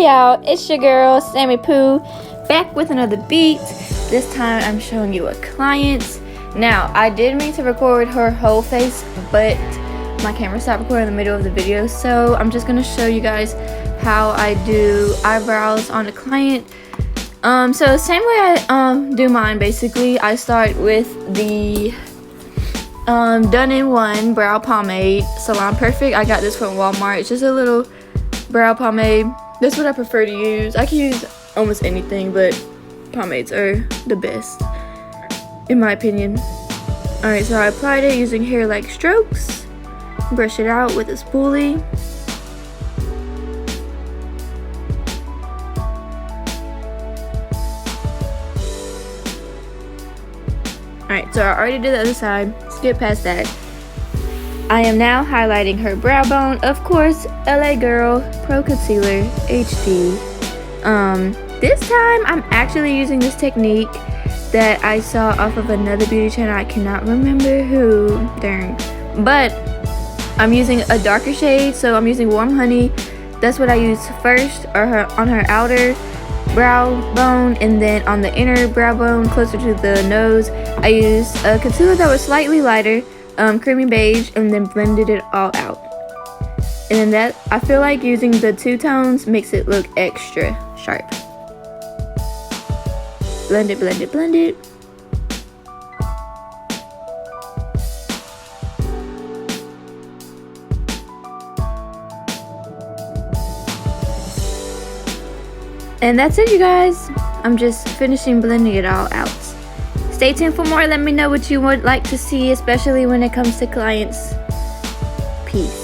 Hey y'all, it's your girl Sammmieepoo, back with another beat. This time I'm showing you a client. Now, I did mean to record her whole face, but my camera stopped recording in the middle of the video, so I'm just gonna show you guys how I do eyebrows on a client. So same way I do mine. Basically, I start with the done-in-one brow pomade, Salon Perfect. I got this from Walmart. It's just a little brow pomade. That's what I prefer to use. I can use almost anything, but pomades are the best, in my opinion. Alright, so I applied it using hair-like strokes. Brush it out with a spoolie. Alright, so I already did the other side. Skip past that. I am now highlighting her brow bone. Of course, LA Girl Pro Concealer HD. This time I'm actually using this technique that I saw off of another beauty channel. I cannot remember who, darn. But I'm using a darker shade, so I'm using Warm Honey. That's what I use first, or on her outer brow bone, and then on the inner brow bone closer to the nose, I used a concealer that was slightly lighter, creamy beige, and then blended it all out. And then that, I feel like using the two tones makes it look extra sharp. Blend it, blend it, blend it. And that's it, you guys. I'm just finishing blending it all out. Stay tuned for more. Let me know what you would like to see, especially when it comes to clients. Peace.